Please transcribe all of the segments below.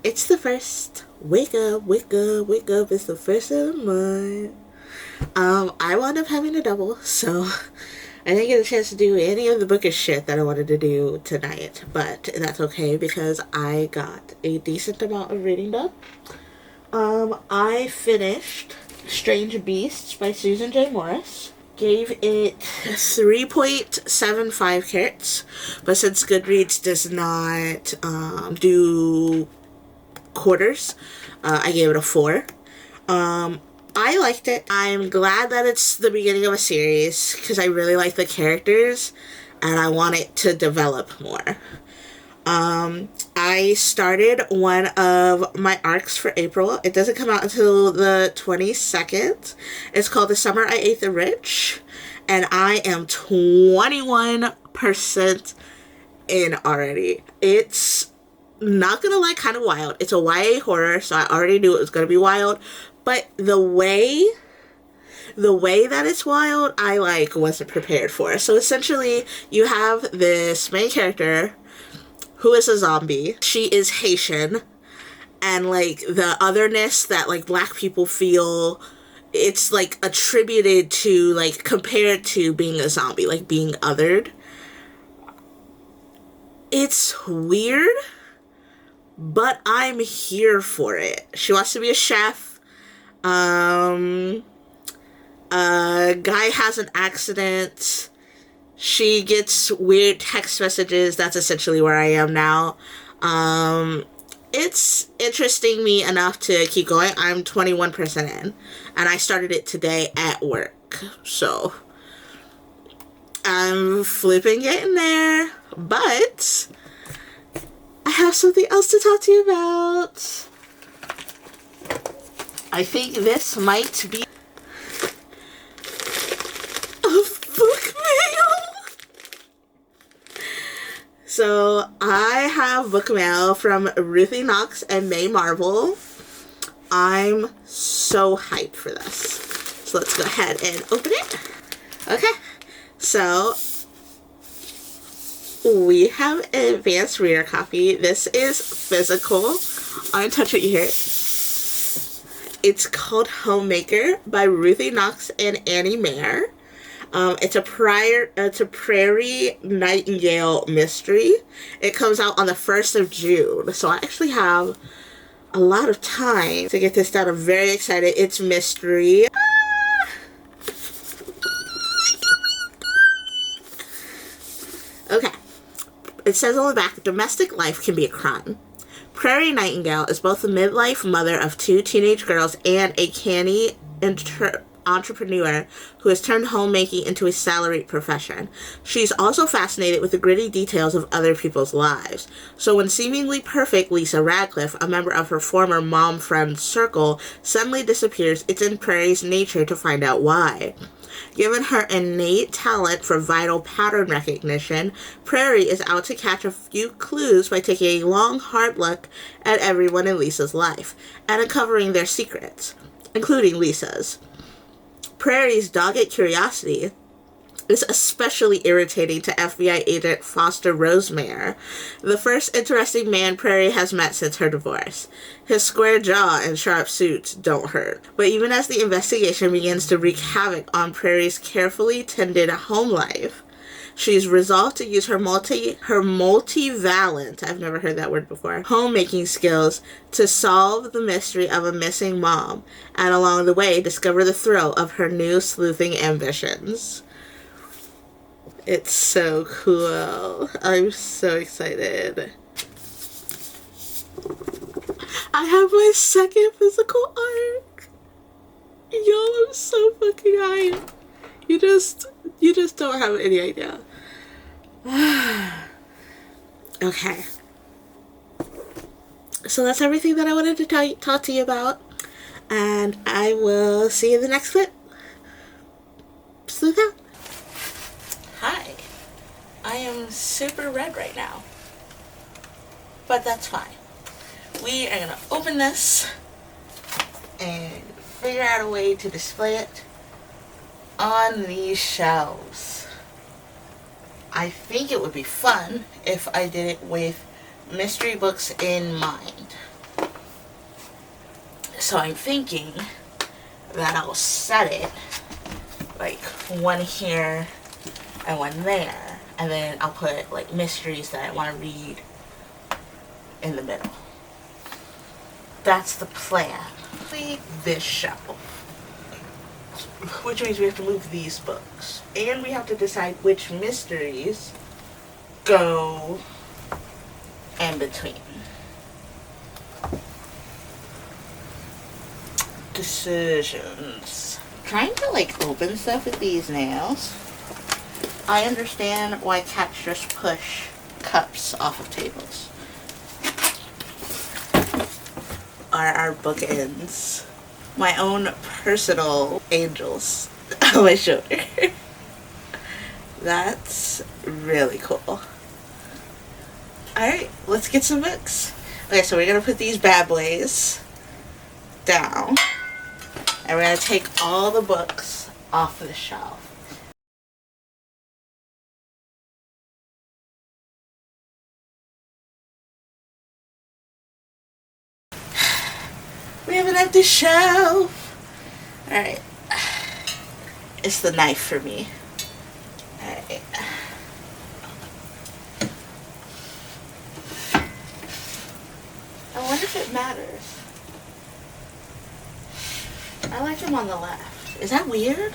It's the first. Wake up, wake up, wake up. It's the first of the month. I wound up having a double, so I didn't get a chance to do any of the bookish shit that I wanted to do tonight, but that's okay because I got a decent amount of reading done. I finished Strange Beasts by Susan J. Morris. Gave it 3.75 carats, but since Goodreads does not do quarters, I gave it a 4. I liked it. I'm glad that it's the beginning of a series because I really like the characters and I want it to develop more. I started one of my arcs for April. It doesn't come out until the 22nd. It's called The Summer I Ate the Rich, and I am 21% in already. It's not gonna lie, kind of wild. It's a YA horror, so I already knew it was gonna be wild, but the way that it's wild, I wasn't prepared for. So essentially, you have this main character who is a zombie. She is Haitian, and the otherness that black people feel, it's attributed to compared to being a zombie, being othered. It's weird, but I'm here for it. She wants to be a chef. A guy has an accident. She gets weird text messages. That's essentially where I am now. It's interesting me enough to keep going. I'm 21% in, and I started it today at work. So I'm flipping getting there, but I have something else to talk to you about. I think this might be So I have book mail from Ruthie Knox and May Marvel. I'm so hyped for this. So let's go ahead and open it. Okay, so we have an advanced reader copy. This is physical. I'm touch it, you hear it. It's called Homemaker by Ruthie Knox and Annie Mayer. It's a Prairie Nightingale mystery. It comes out on the 1st of June, so I actually have a lot of time to get this done. I'm very excited. It's mystery. Okay. It says on the back, domestic life can be a crime. Prairie Nightingale is both the midlife mother of 2 teenage girls and a canny entrepreneur who has turned homemaking into a salaried profession. She's also fascinated with the gritty details of other people's lives. So when seemingly perfect Lisa Radcliffe, a member of her former mom friend circle, suddenly disappears, it's in Prairie's nature to find out why. Given her innate talent for vital pattern recognition, Prairie is out to catch a few clues by taking a long, hard look at everyone in Lisa's life and uncovering their secrets, including Lisa's. Prairie's dogged curiosity is especially irritating to FBI agent Foster Rosemare, the first interesting man Prairie has met since her divorce. His square jaw and sharp suits don't hurt. But even as the investigation begins to wreak havoc on Prairie's carefully tended home life, she's resolved to use her multivalent, I've never heard that word before, homemaking skills to solve the mystery of a missing mom, and along the way discover the thrill of her new sleuthing ambitions. It's so cool. I'm so excited. I have my second physical arc. Yo, I'm so fucking hyped. You just don't have any idea. Okay. So that's everything that I wanted to talk to you about. And I will see you in the next clip. Sleuth out. Hi. I am super red right now. But that's fine. We are going to open this and figure out a way to display it on these shelves. I think it would be fun if I did it with mystery books in mind. So I'm thinking that I'll set it like one here and one there, and then I'll put like mysteries that I want to read in the middle. That's the plan. Leave this shelf, which means we have to move these books, and we have to decide which mysteries go in between. Decisions. Trying to like open stuff with these nails. I understand why cats just push cups off of tables. Are our bookends. My own personal angels on my shoulder. That's really cool. Alright, let's get some books. Okay, so we're gonna put these bad boys down. And we're going to take all the books off the shelf. We have an empty shelf. Alright. It's the knife for me. Alright. I wonder if it matters. I like him on the left. Is that weird?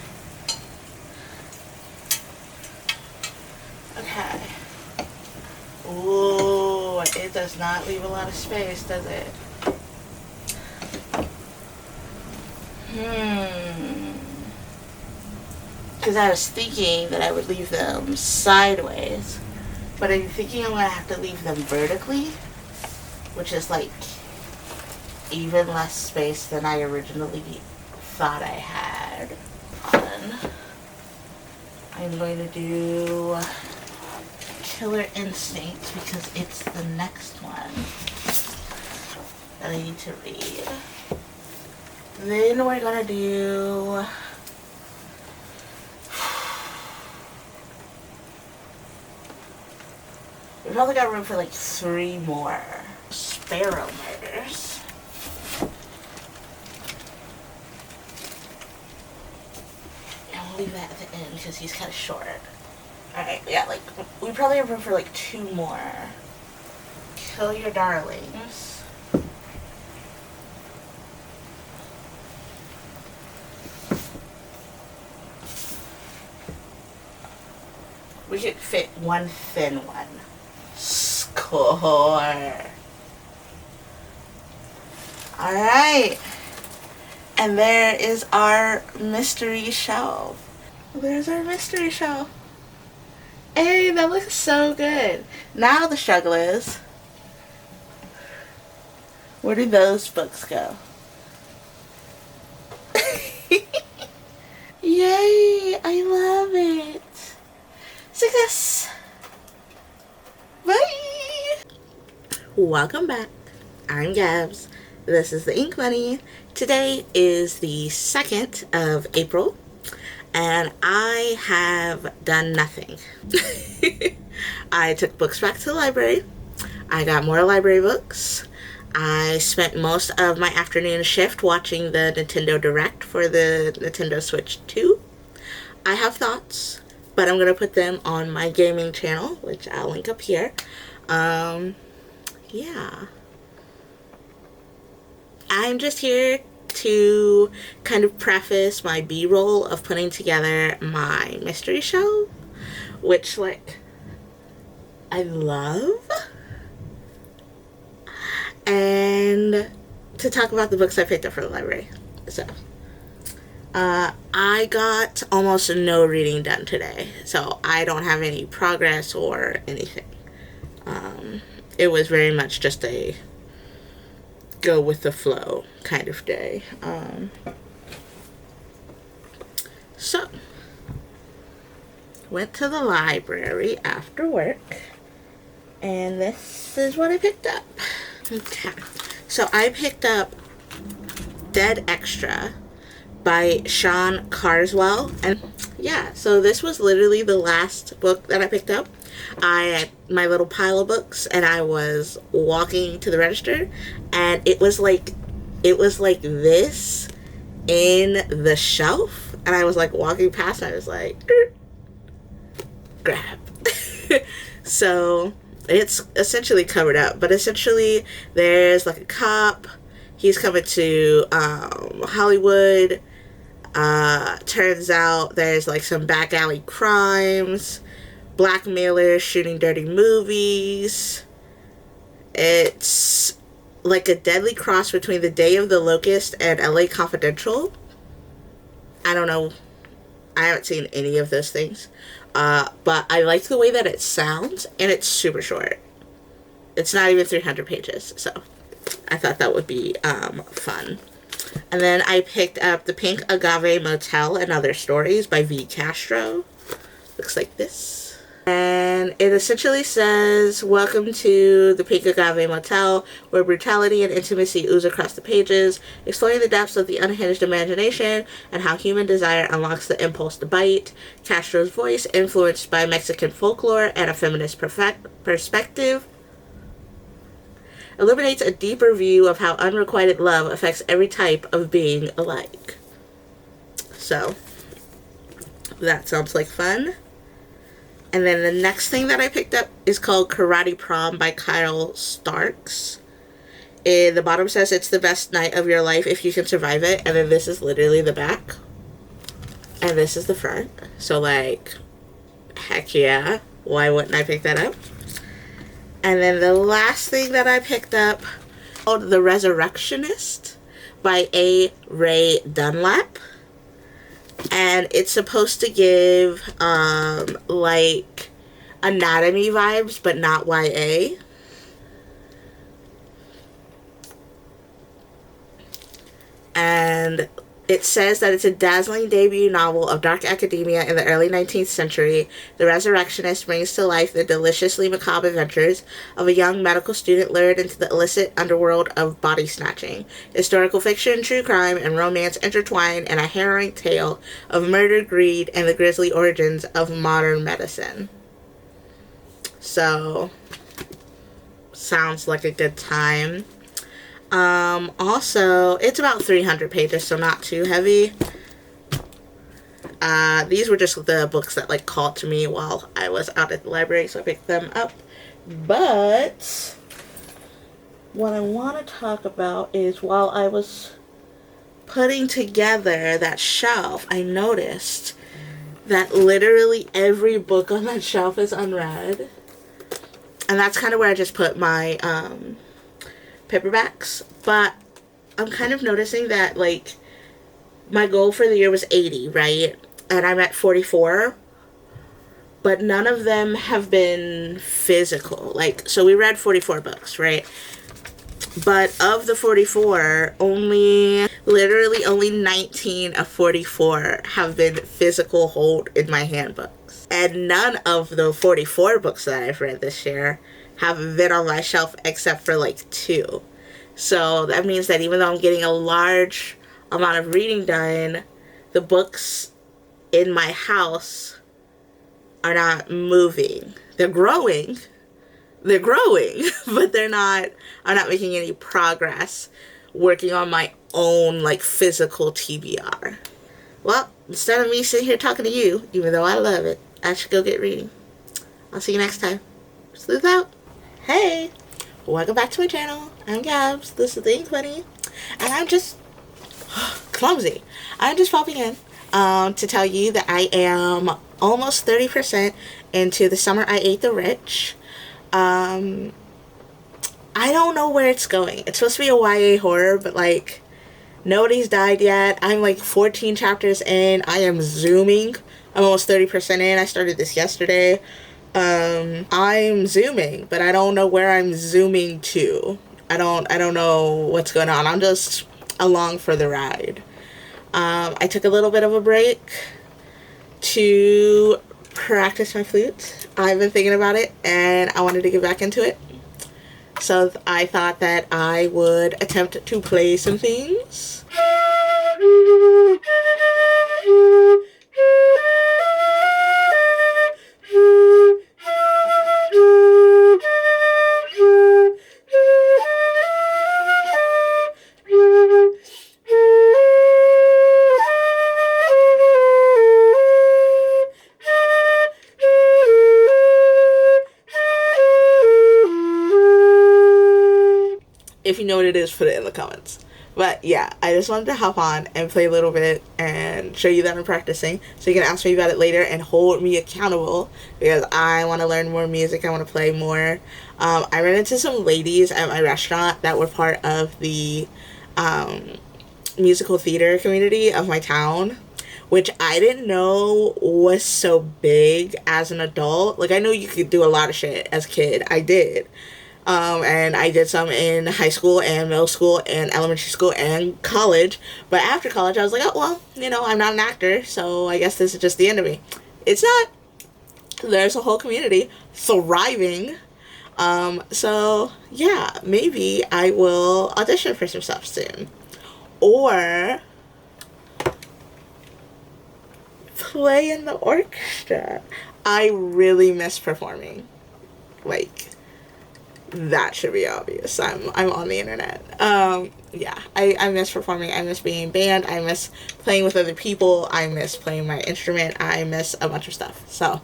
Okay. Ooh, it does not leave a lot of space, does it? Because I was thinking that I would leave them sideways, but I'm thinking I'm going to have to leave them vertically, which is like even less space than I originally thought I had on. I'm going to do Killer Instinct because it's the next one that I need to read. Then we're going to do we probably got room for like 3 more. Sparrow Murders. Leave that at the end because he's kind of short. Alright, yeah, like, we probably have room for like 2 more. Kill Your Darlings. We could fit 1 thin one. Score. Alright. And there is our mystery shelf. There's our mystery shelf. Hey, that looks so good. Now the struggle is, where do those books go? Yay, I love it. Success. Bye. Welcome back. I'm Gabs. This is the Inkbunnie. Today is the 2nd of April, and I have done nothing. I took books back to the library. I got more library books. I spent most of my afternoon shift watching the Nintendo Direct for the Nintendo Switch 2. I have thoughts, but I'm going to put them on my gaming channel, which I'll link up here. Yeah. I'm just here to kind of preface my B-roll of putting together my mystery shelf, which, like, I love, and to talk about the books I picked up from the library. So, I got almost no reading done today, so I don't have any progress or anything. It was very much just a go with the flow kind of day. So, went to the library after work, and this is what I picked up. Okay, so I picked up Dead Extra by Sean Carswell, and yeah, so this was literally the last book that I picked up. I had my little pile of books, and I was walking to the register, and it was like it was like this in the shelf, and I was like walking past and I was like, grab. So it's essentially covered up, but essentially there's like a cop. He's coming to Hollywood. Turns out there's like some back alley crimes, blackmailers shooting dirty movies. It's like a deadly cross between The Day of the Locust and LA Confidential. I don't know. I haven't seen any of those things. But I like the way that it sounds, and it's super short. It's not even 300 pages, so I thought that would be fun. And then I picked up The Pink Agave Motel and Other Stories by V. Castro. Looks like this. And it essentially says, welcome to the Pink Agave Motel, where brutality and intimacy ooze across the pages, exploring the depths of the unhinged imagination and how human desire unlocks the impulse to bite. Castro's voice, influenced by Mexican folklore and a feminist perspective, illuminates a deeper view of how unrequited love affects every type of being alike. So, that sounds like fun. And then the next thing that I picked up is called Karate Prom by Kyle Starks. The bottom says it's the best night of your life if you can survive it. And then this is literally the back. And this is the front. So like, heck yeah. Why wouldn't I pick that up? And then the last thing that I picked up, called The Resurrectionist by A. Ray Dunlap. And it's supposed to give, like, anatomy vibes, but not YA. And it says that it's a dazzling debut novel of dark academia in the early 19th century. The Resurrectionist brings to life the deliciously macabre adventures of a young medical student lured into the illicit underworld of body snatching. Historical fiction, true crime, and romance intertwine in a harrowing tale of murder, greed, and the grisly origins of modern medicine. So, sounds like a good time. Also, it's about 300 pages, so not too heavy. These were just the books that, like, called to me while I was out at the library, so I picked them up. But what I want to talk about is while I was putting together that shelf, I noticed that literally every book on that shelf is unread. And that's kind of where I just put my, paperbacks, but I'm kind of noticing that, like, my goal for the year was 80, right? And I'm at 44, but none of them have been physical. Like, so we read 44 books, right? But of the 44, literally only 19 of 44 have been physical hold in my handbooks. And none of the 44 books that I've read this year have been on my shelf except for like 2. So that means that even though I'm getting a large amount of reading done, the books in my house are not moving. They're growing, but I'm not making any progress working on my own like physical TBR. Well, instead of me sitting here talking to you, even though I love it, I should go get reading. I'll see you next time. Sleuth out. Hey, welcome back to my channel. I'm Gabs. This is the Inkbunnie, and I'm just clumsy. I'm just popping in to tell you that I am almost 30% into The Summer I Ate the Rich. I don't know where it's going. It's supposed to be a YA horror, but like nobody's died yet. I'm like 14 chapters in. I am zooming. I'm almost 30% in. I started this yesterday. I'm zooming, but I don't know where I'm zooming to. I don't know what's going on. I'm just along for the ride. I took a little bit of a break to practice my flute. I've been thinking about it and I wanted to get back into it. So I thought that I would attempt to play some things. If you know what it is, put it in the comments. But yeah, I just wanted to hop on and play a little bit and show you that I'm practicing, so you can ask me about it later and hold me accountable, because I want to learn more music. I want to play more. I ran into some ladies at my restaurant that were part of the musical theater community of my town, which I didn't know was so big as an adult. Like, I know you could do a lot of shit as a kid. I did. And I did some in high school and middle school and elementary school and college. But after college, I was like, oh, well, you know, I'm not an actor, so I guess this is just the end of me. It's not. There's a whole community thriving. So, yeah, maybe I will audition for some stuff soon. Or play in the orchestra. I really miss performing. Like, that should be obvious. I'm on the internet. Yeah, I miss performing. I miss being in band. I miss playing with other people. I miss playing my instrument. I miss a bunch of stuff. So,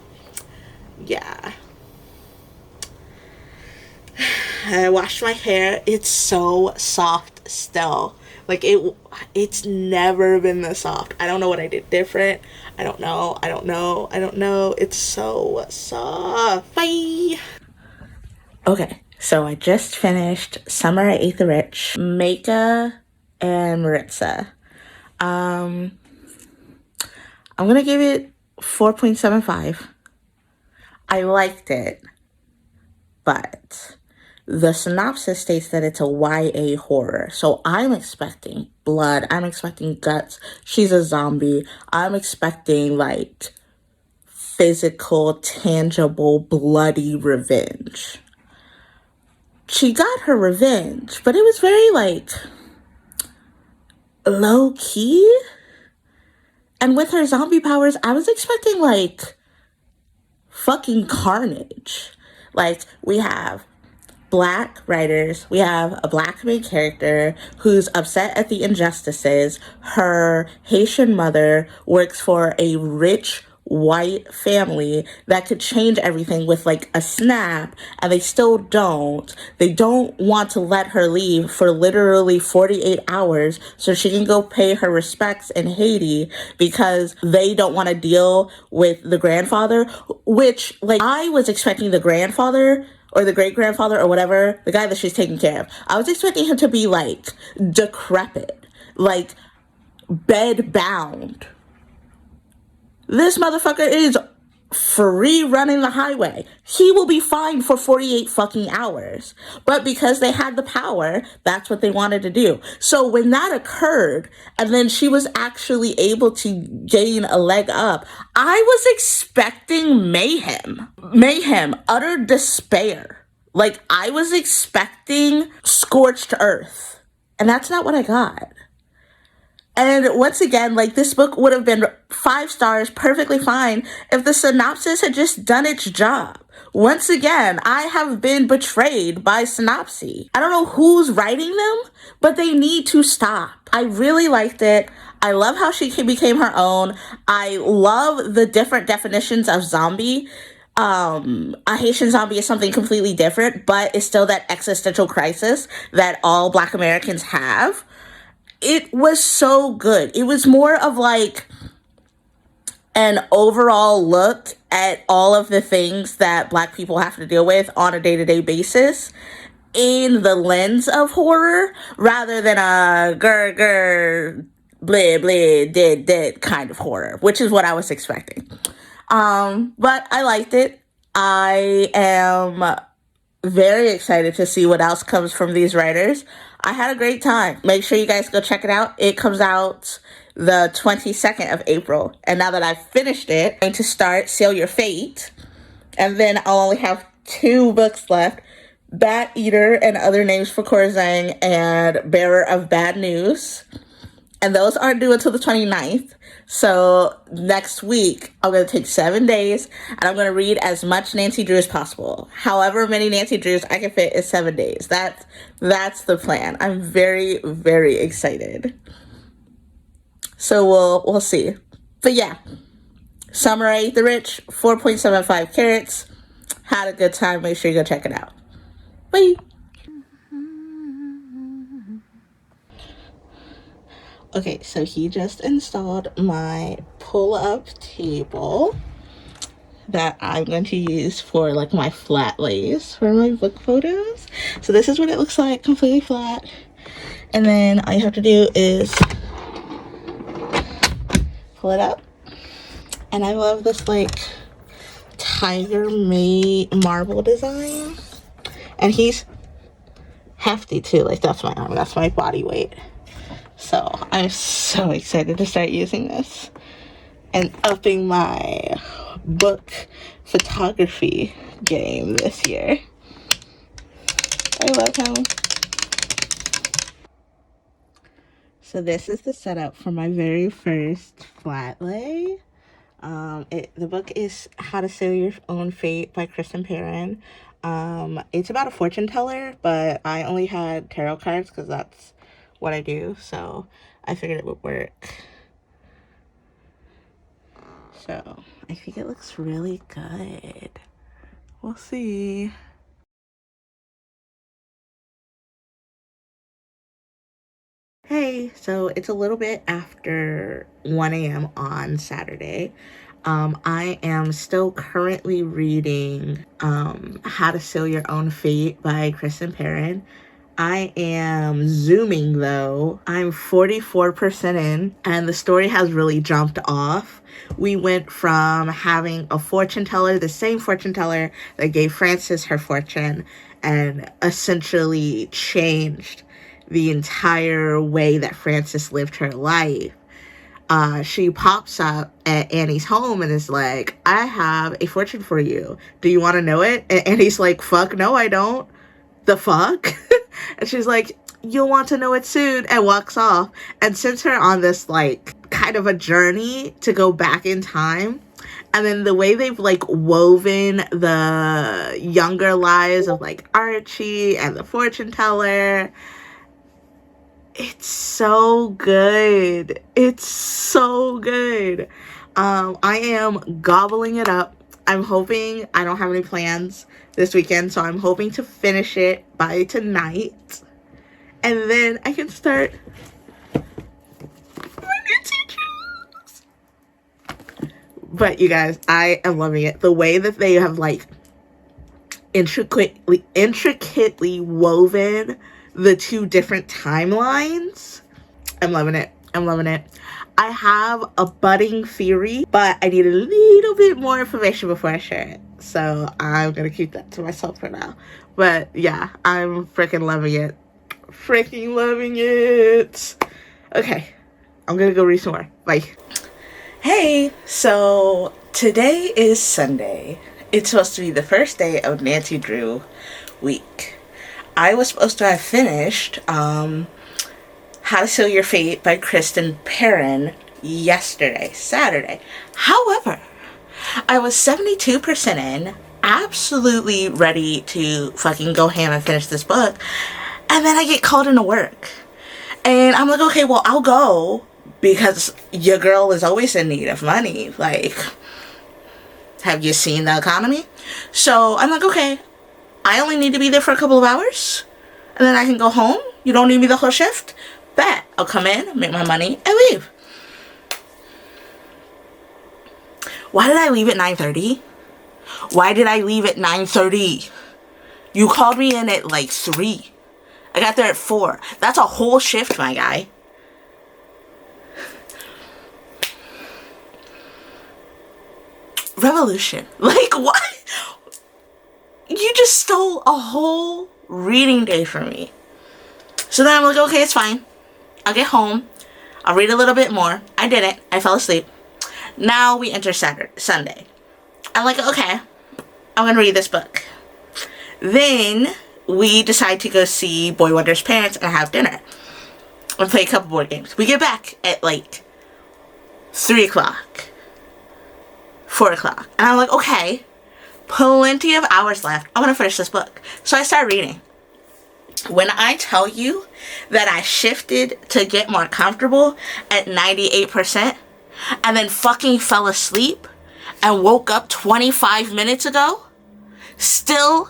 yeah. I washed my hair. It's so soft still. Like, it's never been this soft. I don't know what I did different. I don't know. It's so soft. Bye. Okay, so I just finished Summer I Ate the Rich, Mika and Maritza. I'm gonna give it 4.75. I liked it, but the synopsis states that it's a YA horror. So I'm expecting blood. I'm expecting guts. She's a zombie. I'm expecting, like, physical, tangible, bloody revenge. She got her revenge, but it was very, like, low-key. And with her zombie powers, I was expecting, like, fucking carnage. Like, we have Black writers, we have a Black main character who's upset at the injustices. Her Haitian mother works for a rich white family that could change everything with, like, a snap, and they still don't. They don't want to let her leave for literally 48 hours so she can go pay her respects in Haiti, because they don't want to deal with the grandfather, which, like, I was expecting the grandfather or the great-grandfather or whatever, the guy that she's taking care of, I was expecting him to be, like, decrepit, like, bed-bound. This motherfucker is free running the highway. He will be fine for 48 fucking hours. But because they had the power, that's what they wanted to do. So when that occurred, and then she was actually able to gain a leg up, I was expecting mayhem. Mayhem, utter despair. Like, I was expecting scorched earth. And that's not what I got. And once again, like, this book would have been 5 stars, perfectly fine, if the synopsis had just done its job. Once again, I have been betrayed by synopsis. I don't know who's writing them, but they need to stop. I really liked it. I love how she became her own. I love the different definitions of zombie. A Haitian zombie is something completely different, but it's still that existential crisis that all Black Americans have. It was so good. It was more of, like, an overall look at all of the things that Black people have to deal with on a day-to-day basis in the lens of horror, rather than a grr, bleh, bleh, dead kind of horror, which is what I was expecting. But I liked it. I am very excited to see what else comes from these writers. I had a great time. Make sure you guys go check it out. It comes out the 22nd of April. And now that I've finished it, I'm going to start Seal Your Fate. And then I'll only have 2 books left. Bat Eater and Other Names for Corzang and Bearer of Bad News. And those aren't due until the 29th. So next week, I'm going to take 7 days and I'm going to read as much Nancy Drew as possible. However many Nancy Drews I can fit in 7 days. That's the plan. I'm very, very excited. So we'll see. But yeah, Summer I Ate the Rich, 4.75 carats. Had a good time. Make sure you go check it out. Bye. Okay, so he just installed my pull-up table that I'm going to use for like my flat lays for my book photos. So this is what it looks like, completely flat. And then all you have to do is pull it up. And I love this like tiger made marble design. And he's hefty too, like that's my arm, that's my body weight. So I'm so excited to start using this and upping my book photography game this year. I love him. So this is the setup for my very first flat lay. The book is How to Sail Your Own Fate by Kristen Perrin. It's about a fortune teller, but I only had tarot cards because that's what I do, so I figured it would work. So I think it looks really good. We'll see. Hey, so it's a little bit after 1 a.m. on Saturday. I am still currently reading How to Sail Your Own Fate by Kristen Perrin. I am zooming though. I'm 44% in and the story has really jumped off. We went from having a fortune teller, the same fortune teller that gave Frances her fortune and essentially changed the entire way that Frances lived her life. She pops up at Annie's home and is like, I have a fortune for you. Do you want to know it? And Annie's like, fuck no, I don't. The fuck? And she's like, you'll want to know it soon, and walks off and sends her on this like kind of a journey to go back in time. And then the way they've like woven the younger lives of like Archie and the fortune teller, it's so good. It's so good. I am gobbling it up. I'm hoping, I don't have any plans this weekend, so I'm hoping to finish it by tonight. And then I can start my new teachers. But you guys, I am loving it. The way that they have like intricately woven the two different timelines. I'm loving it. I'm loving it. I have a budding theory, but I need a little bit more information before I share it. So I'm going to keep that to myself for now. But yeah, I'm freaking loving it. Freaking loving it. Okay, I'm going to go read some more. Bye. Hey, so today is Sunday. It's supposed to be the first day of Nancy Drew week. I was supposed to have finished How to Seal Your Fate by Kristen Perrin yesterday, Saturday. However, I was 72% in, absolutely ready to fucking go ham and finish this book, and then I get called into work. And I'm like, okay, well, I'll go, because your girl is always in need of money. Like, have you seen the economy? So I'm like, okay, I only need to be there for a couple of hours, and then I can go home. You don't need me the whole shift? Bet. I'll come in, make my money, and leave. Why did I leave at 9:30? Why did I leave at 9:30? You called me in at like 3. I got there at 4. That's a whole shift, my guy. Revolution. Like, what? You just stole a whole reading day from me. So then I'm like, okay, it's fine. I'll get home. I'll read a little bit more. I didn't. I fell asleep. Now we enter Sunday. I'm like, okay, I'm going to read this book. Then we decide to go see Boy Wonder's parents and have dinner. And play a couple board games. We get back at like 3 o'clock. 4 o'clock. And I'm like, okay, plenty of hours left. I'm going to finish this book. So I start reading. When I tell you that I shifted to get more comfortable at 98% and then fucking fell asleep and woke up 25 minutes ago, still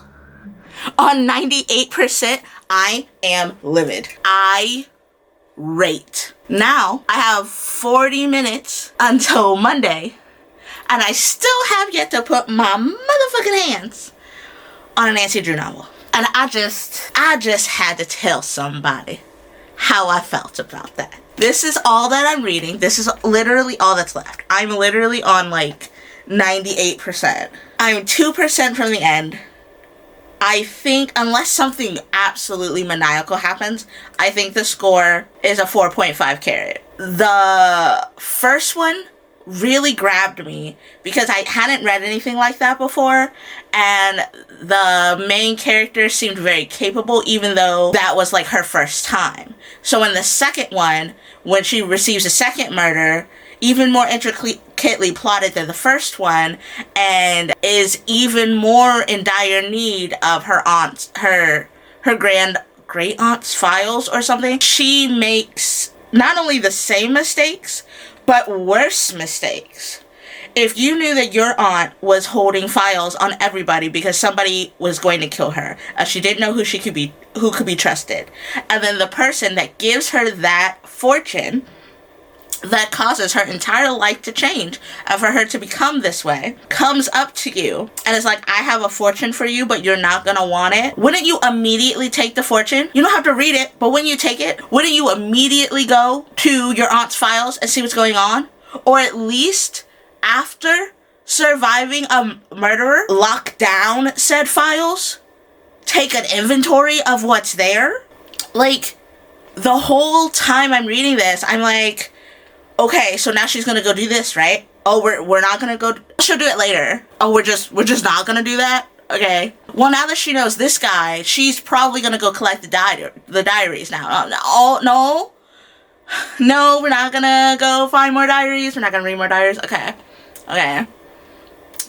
on 98%, I am livid. I great. Now I have 40 minutes until Monday, and I still have yet to put my motherfucking hands on a Nancy Drew novel. And I just had to tell somebody how I felt about that. This is all that I'm reading. This is literally all that's left. I'm literally on like 98%. I'm 2% from the end. I think, unless something absolutely maniacal happens, I think the score is a 4.5 carat. The first one really grabbed me because I hadn't read anything like that before, and the main character seemed very capable, even though that was like her first time. So in the second one, when she receives a second murder, even more intricately plotted than the first one, and is even more in dire need of her aunt's, her great aunt's files or something. She makes not only the same mistakes, but worse mistakes. If you knew that your aunt was holding files on everybody because somebody was going to kill her, she didn't know who could be trusted, and then the person that gives her that fortune that causes her entire life to change and for her to become this way, comes up to you and is like, I have a fortune for you, but you're not gonna want it. Wouldn't you immediately take the fortune? You don't have to read it, but when you take it, wouldn't you immediately go to your aunt's files and see what's going on? Or at least, after surviving a murderer, lock down said files, take an inventory of what's there? Like, the whole time I'm reading this, I'm like, okay, so now she's gonna go do this, right? Oh, we're not gonna go. She'll do it later. Oh, we're just not gonna do that. Okay. Well, now that she knows this guy, she's probably gonna go collect the diaries now. No, we're not gonna go find more diaries. We're not gonna read more diaries. Okay.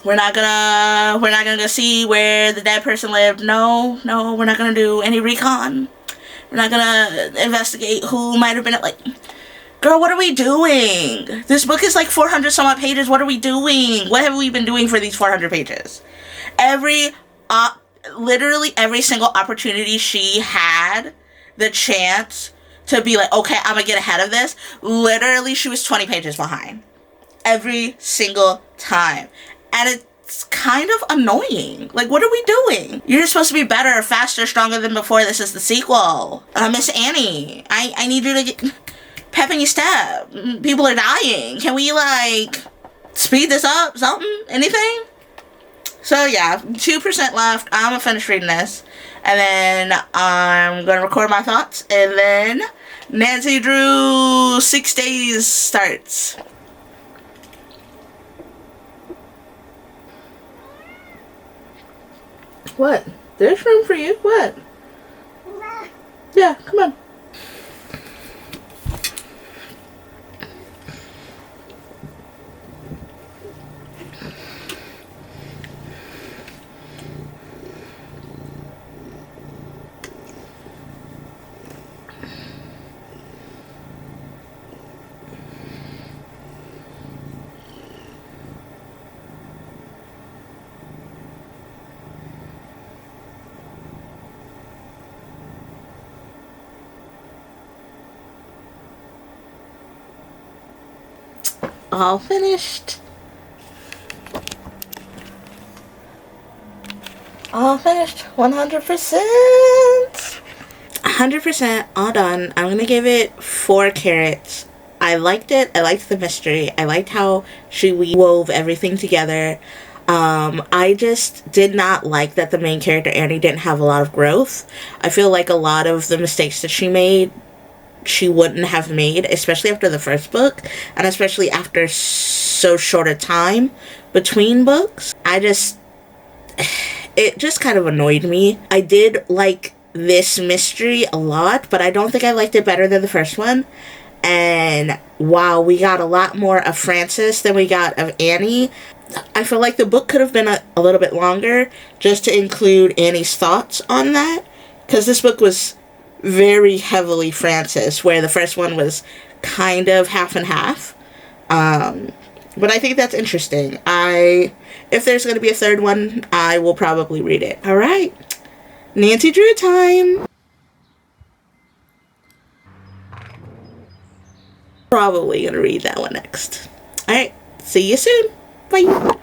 We're not gonna go see where the dead person lived. No, we're not gonna do any recon. We're not gonna investigate who might have been at, like. Girl, what are we doing? This book is like 400 some odd pages. What are we doing? What have we been doing for these 400 pages? Literally every single opportunity she had the chance to be like, okay, I'm gonna get ahead of this. Literally, she was 20 pages behind. Every single time. And it's kind of annoying. Like, what are we doing? You're supposed to be better, faster, stronger than before. This is the sequel. Miss Annie, I need you to get... pep in your step. People are dying. Can we, like, speed this up? Something? Anything? So, yeah. 2% left. I'm gonna finish reading this. And then I'm gonna record my thoughts. And then Nancy Drew 6 Days starts. What? There's room for you? What? Yeah, come on. All finished. All finished. 100%. 100% all done. I'm gonna give it 4 carats. I liked it. I liked the mystery. I liked how she wove everything together. I just did not like that the main character, Annie, didn't have a lot of growth. I feel like a lot of the mistakes that she made, she wouldn't have made, especially after the first book, and especially after so short a time between books. It just kind of annoyed me. I did like this mystery a lot, but I don't think I liked it better than the first one. And while we got a lot more of Frances than we got of Annie, I feel like the book could have been a little bit longer just to include Annie's thoughts on that, because this book was very heavily Frances, where the first one was kind of half and half. But I think that's interesting. If there's going to be a third one, I will probably read it. All right, Nancy Drew time. Probably gonna read that one next. Alright, see you soon. Bye.